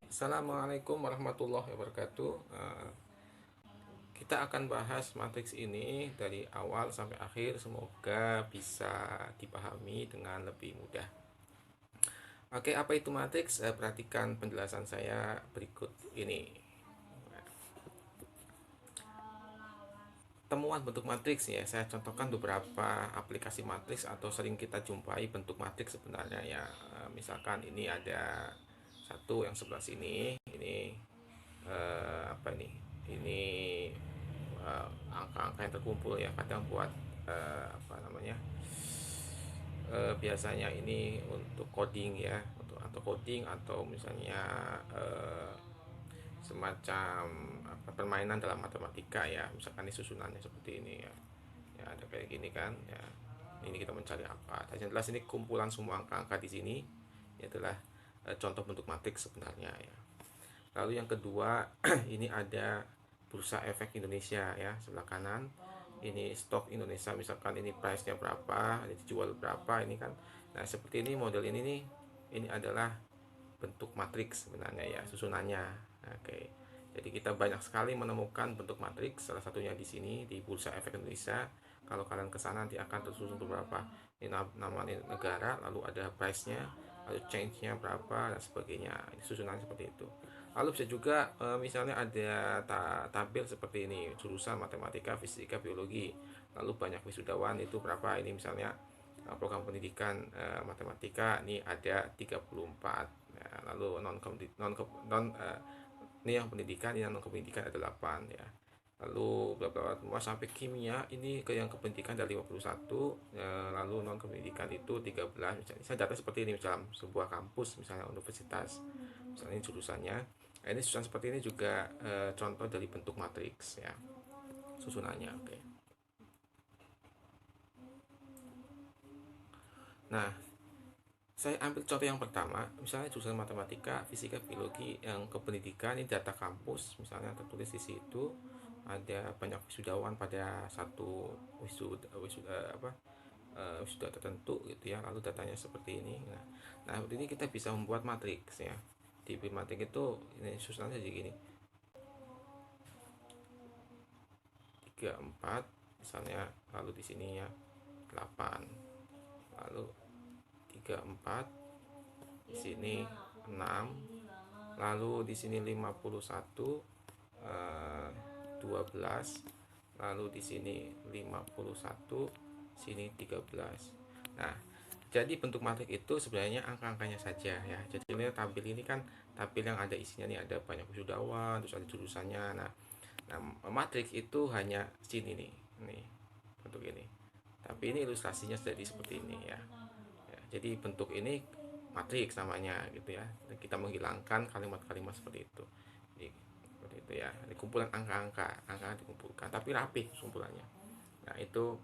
Assalamualaikum warahmatullahi wabarakatuh. Kita akan bahas matriks ini dari awal sampai akhir. Semoga bisa dipahami dengan lebih mudah. Oke, apa itu matriks? Perhatikan penjelasan saya berikut ini. Temuan bentuk matriks ya, saya contohkan beberapa aplikasi matriks atau sering kita jumpai bentuk matriks sebenarnya ya. Misalkan ini ada satu yang sebelah sini, ini apa ini? Ini angka-angka yang terkumpul ya, kadang buat apa namanya? Biasanya ini untuk coding ya, untuk atau coding atau misalnya semacam apa, permainan dalam matematika ya, misalkan ini susunannya seperti ini ya, ya ada kayak gini kan ya, ini kita mencari apa. Dan yang jelas ini kumpulan semua angka-angka di sini, ini adalah contoh bentuk matriks sebenarnya ya. Lalu yang kedua ini ada bursa efek Indonesia ya, sebelah kanan ini stok Indonesia, misalkan ini price-nya berapa, ini dijual berapa, ini kan. Nah, seperti ini model ini nih, ini adalah bentuk matriks sebenarnya ya, susunannya. Oke. Jadi kita banyak sekali menemukan bentuk matriks, salah satunya di sini di Bursa Efek Indonesia. Kalau kalian ke sana nanti akan tersusun beberapa, ini nama negara, lalu ada price-nya, lalu change-nya berapa dan sebagainya. Ini susunannya seperti itu. Lalu bisa juga misalnya ada tabel seperti ini, jurusan matematika, fisika, biologi. Lalu banyak wisudawan itu berapa, ini misalnya program pendidikan matematika ini ada 34. Nah, lalu ini yang pendidikan, ini yang non pendidikan ada 8 ya. Lalu beberapa sampai kimia ini ke yang kependidikan ada 51 ya, lalu non pendidikan itu 13 misalnya. Saya data seperti ini misalnya sebuah kampus, misalnya universitas, misalnya ini jurusannya. Nah, ini susunan seperti ini juga contoh dari bentuk matriks ya, susunannya. Oke. Nah, saya ambil contoh yang pertama, misalnya jurusan matematika, fisika, biologi, yang kependidikan ini data kampus, misalnya tertulis di situ ada banyak wisudawan pada satu wisuda tertentu gitu ya, lalu datanya seperti ini. Nah ini kita bisa membuat matriks ya. Di matriks itu ini susunannya jadi gini, 34 misalnya, lalu di sini ya 8, lalu 34, di sini 6, lalu di sini 51, 12, lalu di sini 51, sini 13. Nah, jadi bentuk matriks itu sebenarnya angka-angkanya saja ya. Jadi ini tabel ini kan tabel yang ada isinya nih, ada banyak wisudawan, terus ada jurusannya. Nah, matriks itu hanya sini nih bentuk ini. Tapi ini ilustrasinya jadi seperti ini ya. Jadi bentuk ini matriks namanya gitu ya. Kita menghilangkan kalimat-kalimat seperti itu. Jadi, seperti itu ya. Ini kumpulan angka-angka, angka dikumpulkan tapi rapih kumpulannya. Nah, itu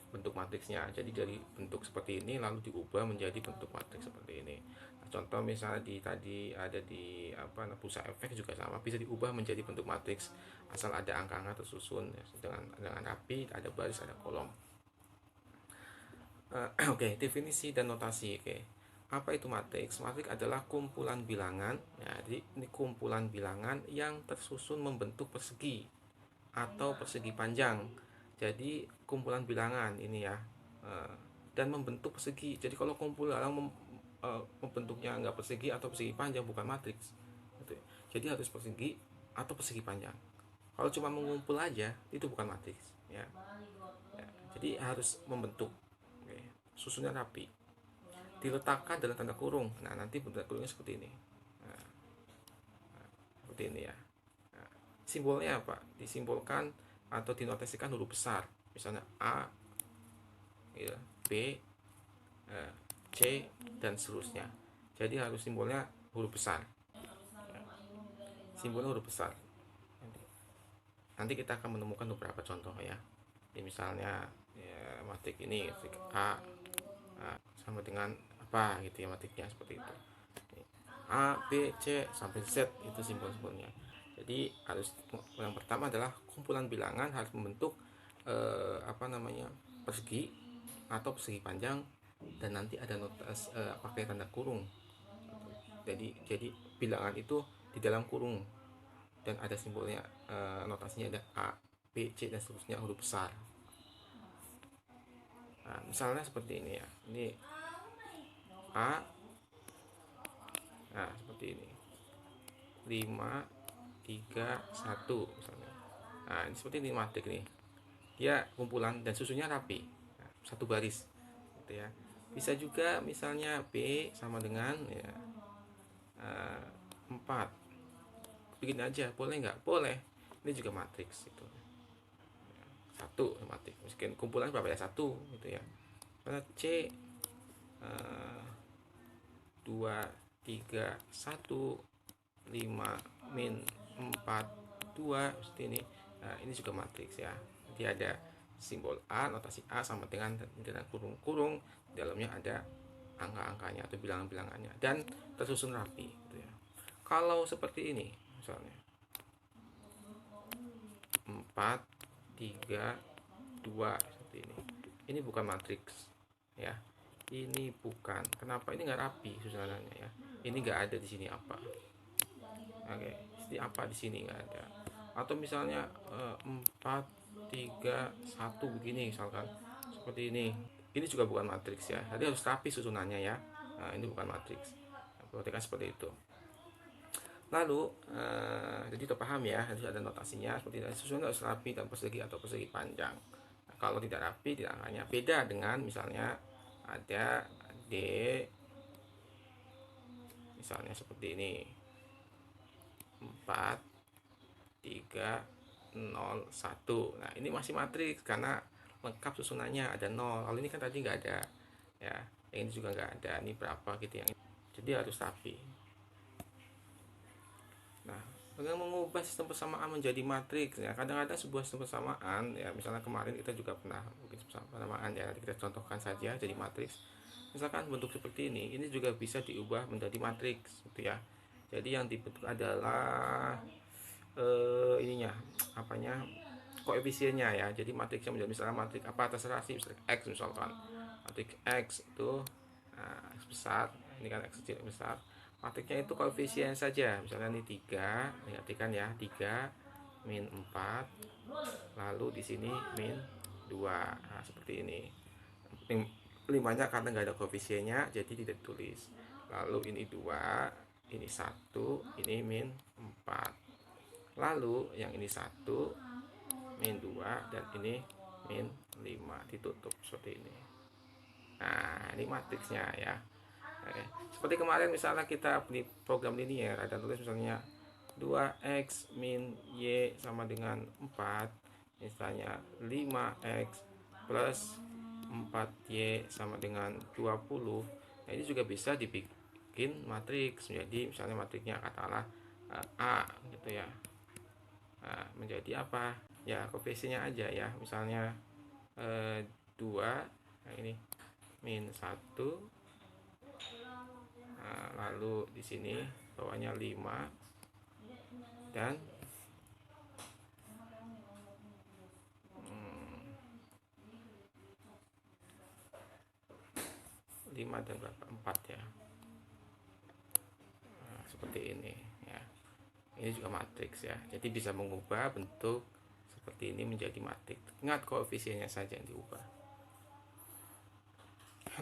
bentuk matriksnya. Jadi dari bentuk seperti ini lalu diubah menjadi bentuk matriks seperti ini. Nah, contoh misalnya tadi ada di bursa efek juga sama, bisa diubah menjadi bentuk matriks asal ada angka-angka tersusun ya, dengan rapi, ada baris, ada kolom. Oke, definisi dan notasi. Oke, apa itu matriks? Matriks adalah kumpulan bilangan. Ya, jadi ini kumpulan bilangan yang tersusun membentuk persegi atau persegi panjang. Jadi kumpulan bilangan ini ya, dan membentuk persegi. Jadi kalau kumpulan membentuknya nggak persegi atau persegi panjang, bukan matriks. Gitu. Jadi harus persegi atau persegi panjang. Kalau cuma mengumpul aja, itu bukan matriks. Ya. Ya. Jadi harus membentuk. Oke. Susunnya rapi. Diletakkan dalam tanda kurung. Nah, nanti tanda kurungnya seperti ini. Nah, seperti ini ya. Nah, simbolnya apa? Disimbolkan atau dinotasikan huruf besar. Misalnya A, ya, B, C, dan seterusnya. Jadi harus simbolnya huruf besar. Simbolnya huruf besar. Nanti kita akan menemukan beberapa contoh ya. Jadi misalnya ya, matrik ini matrik A, sama dengan apa gitu ya, matriknya seperti itu. A, B, C sampai Z itu simbol-simbolnya. Jadi harus, yang pertama adalah kumpulan bilangan harus membentuk persegi atau persegi panjang dan nanti ada notas pakai tanda kurung. Jadi bilangan itu di dalam kurung dan ada simbolnya, notasinya ada A, B, C dan seterusnya huruf besar. Nah, misalnya seperti ini ya. Ini A, nah seperti ini. 5 3 1 misalnya. Nah, ini seperti ini matrik nih. Dia kumpulan dan susunnya rapi. Nah, satu baris gitu ya. Bisa juga misalnya B sama dengan ya 4. Bikin aja, boleh nggak? Boleh. Ini juga matriks itu. Satu matriks. Mungkin kumpulan berapa ya? Satu gitu ya. Karena C 2 3 1 5 min 4 2 seperti ini. Nah, ini juga matriks ya. Jadi ada simbol A, notasi A sama dengan kurung-kurung, dalamnya ada angka-angkanya atau bilangan-bilangannya dan tersusun rapi gitu ya. Kalau seperti ini misalnya 4 3 2 seperti ini. Ini bukan matriks ya. Ini bukan. Kenapa ini nggak rapi susunannya ya? Ini nggak ada di sini apa. Oke, di apa di sini nggak ada. Atau misalnya 4 3 1 begini misalkan seperti ini. Ini juga bukan matriks ya. Jadi harus rapi susunannya ya. Nah, ini bukan matriks. Perhatikan seperti itu. Lalu jadi kita paham ya, harus ada notasinya seperti ini. Susunannya harus rapi dan persegi atau persegi panjang. Nah, kalau tidak rapi, tidak hanya beda dengan misalnya ada D misalnya seperti ini 4 3 0 1. Nah, ini masih matriks karena lengkap susunannya ada 0. Kalau ini kan tadi nggak ada ya. Yang ini juga nggak ada. Ini berapa gitu yang ini. Jadi harus rapi. Nah, dengan mengubah sistem persamaan menjadi matriks ya, kadang-kadang sebuah sistem persamaan ya, misalnya kemarin kita juga pernah bikin persamaan ya, kita contohkan saja jadi matriks. Misalkan bentuk seperti ini juga bisa diubah menjadi matriks gitu ya. Jadi yang dibentuk adalah ininya apanya koefisiennya ya. Jadi matriksnya menjadi misalnya matrik apa terserah sih, misalnya X misalkan. Matrik X itu X besar, ini kan X kecil besar. Matriknya itu koefisien saja. Misalnya ini 3, perhatikan ya, 3 min 4, lalu di sini min 2. Nah, seperti ini. Limanya karena nggak ada koefisiennya jadi tidak ditulis. Lalu ini 2, ini 1, ini min 4. Lalu yang ini 1 min 2 dan ini min 5 ditutup seperti ini. Nah, ini matriksnya ya. Oke. Seperti kemarin misalnya kita di program linear ada tulis misalnya 2x min y sama dengan 4, misalnya 5x plus 4y sama dengan 20. Nah, ini juga bisa dibikin matriks menjadi misalnya matriknya katakanlah A gitu ya. Nah, menjadi apa? Ya, koefisiennya aja ya. Misalnya 2, nah ini min 1. Nah, lalu di sini bawahnya 5 dan 5 dan berapa? 4 ya. Nah, seperti ini ya. Ini juga matriks ya. Jadi bisa mengubah bentuk seperti ini menjadi matriks. Ingat koefisiennya saja yang diubah.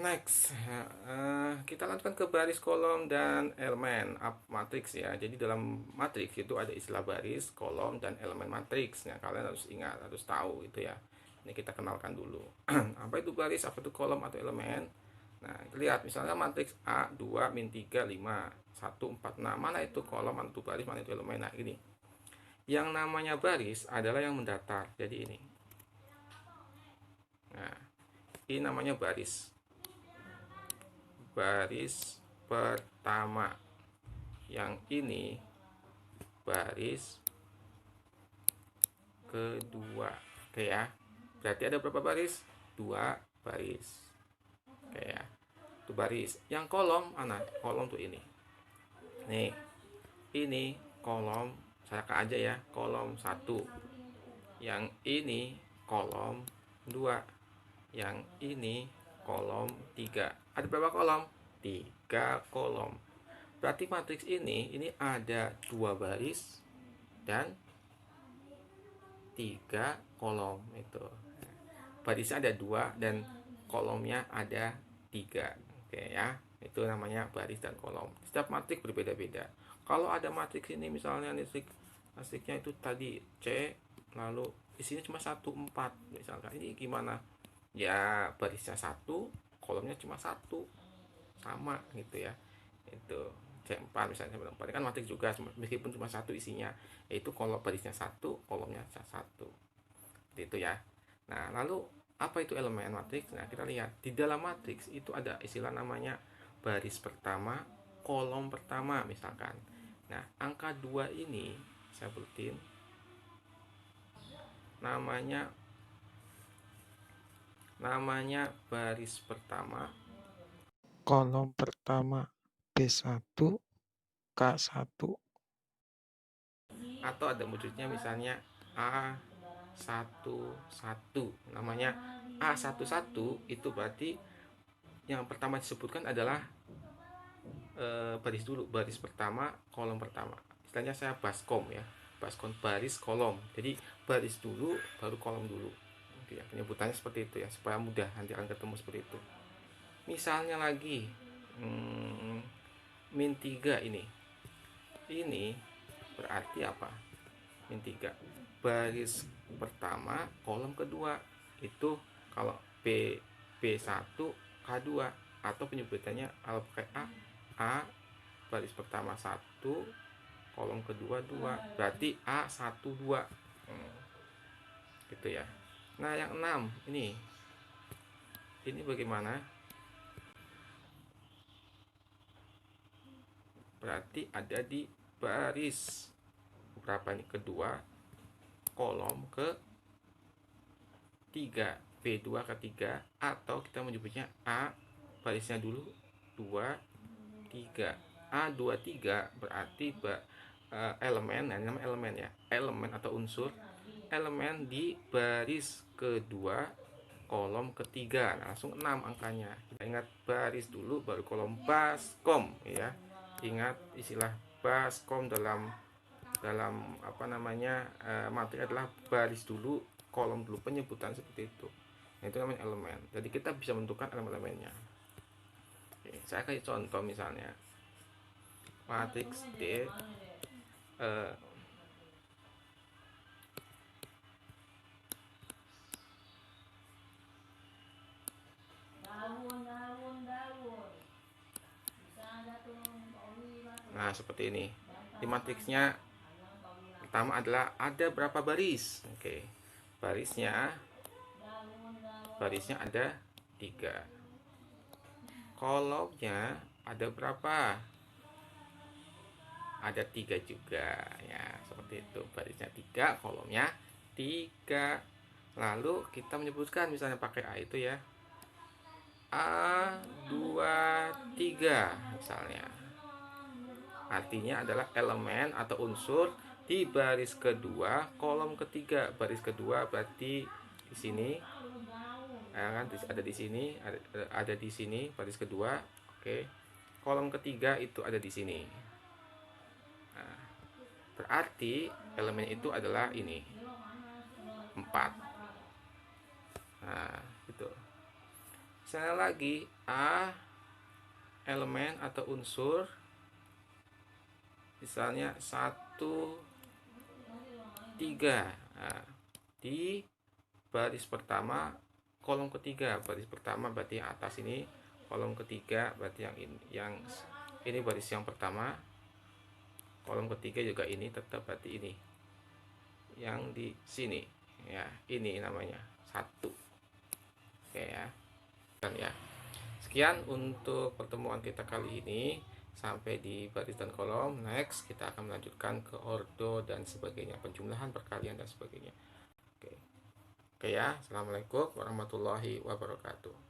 Next, kita lanjutkan ke baris, kolom, dan elemen matriks ya. Jadi dalam matriks itu ada istilah baris, kolom, dan elemen matriks. Nah, kalian harus ingat, harus tahu itu ya. Ini kita kenalkan dulu. Apa itu baris, apa itu kolom atau elemen? Nah, lihat misalnya matriks A 2 min 3 5 1 4. Nah, mana itu kolom, mana itu baris, mana itu elemen? Nah, ini. Yang namanya baris adalah yang mendatar. Jadi ini. Nah, ini namanya baris. Baris pertama. Yang ini baris kedua. Oke ya. Berarti ada berapa baris? 2 baris. Oke ya. Itu baris. Yang kolom mana? Kolom tuh ini. Nih. Ini kolom, saya aja ya, kolom 1. Yang ini kolom 2. Yang ini kolom 3. Ada berapa kolom? 3 kolom. Berarti matriks ini ada 2 baris dan 3 kolom itu. Barisnya ada 2 dan kolomnya ada 3. Oke ya. Itu namanya baris dan kolom. Setiap matriks berbeda-beda. Kalau ada matriks ini misalnya matriksnya itu tadi C, lalu isinya cuma 1, 4 misalkan. Ini gimana? Ya barisnya 1, kolomnya cuma 1. Sama gitu ya. Itu C4 misalnya, C4 kan matriks juga meskipun cuma 1 isinya, yaitu kalau barisnya 1, kolomnya 1. Seperti itu ya. Nah, lalu apa itu elemen matriks? Nah, kita lihat di dalam matriks itu ada istilah namanya baris pertama, kolom pertama misalkan. Nah, angka 2 ini saya sebutin namanya baris pertama, kolom pertama, B1, K1. Atau ada wujudnya misalnya A11. Namanya A11 itu berarti yang pertama disebutkan adalah baris dulu, baris pertama, kolom pertama. Istilahnya saya baskom ya, baskom baris kolom. Jadi baris dulu baru kolom dulu. Oke, ya, penyebutannya seperti itu ya, supaya mudah nanti akan ketemu seperti itu. Misalnya lagi min 3 ini berarti apa? Min 3 baris pertama, kolom kedua. Itu kalau B1 K2, atau penyebutannya kalau pakai A baris pertama 1, kolom kedua 2, berarti A12. Gitu ya. Nah, yang 6 ini bagaimana? Berarti ada di baris berapa ini? Kedua, kolom ke 3, B2 ke 3, atau kita menyebutnya A barisnya dulu 2, 3. A23 berarti elemen, nah ini namanya elemen ya, elemen atau unsur, elemen di baris kedua, kolom ketiga. Nah, langsung 6 angkanya. Kita ingat baris dulu baru kolom, baskom ya. Ingat istilah baskom dalam apa namanya materi adalah baris dulu, kolom dulu, penyebutan seperti itu. Nah, itu namanya elemen. Jadi kita bisa menentukan elemen-elemennya. Oke, saya kasih contoh misalnya matriks D nah seperti ini. Di matriksnya pertama adalah ada berapa baris. Oke, barisnya ada 3, kolomnya ada berapa? Ada 3 juga ya, seperti itu. Barisnya 3, kolomnya 3. Lalu kita menyebutkan misalnya pakai A itu ya, A23 misalnya. Artinya adalah elemen atau unsur di baris kedua, kolom ketiga. Baris kedua berarti di sini, ya kan, ada di sini, ada di sini baris kedua. Oke, kolom ketiga itu ada di sini. Nah, berarti elemen itu adalah ini 4. Nah, itu. Misalnya lagi A elemen atau unsur misalnya 1, 3. Nah, di baris pertama, kolom ketiga. Baris pertama berarti yang atas ini, kolom ketiga berarti yang ini baris yang pertama, kolom ketiga juga ini tetap berarti ini yang di sini ya, ini namanya 1. Oke ya kan ya. Sekian untuk pertemuan kita kali ini, sampai di baris dan kolom. Next kita akan melanjutkan ke ordo dan sebagainya, penjumlahan, perkalian dan sebagainya. Oke ya, assalamualaikum warahmatullahi wabarakatuh.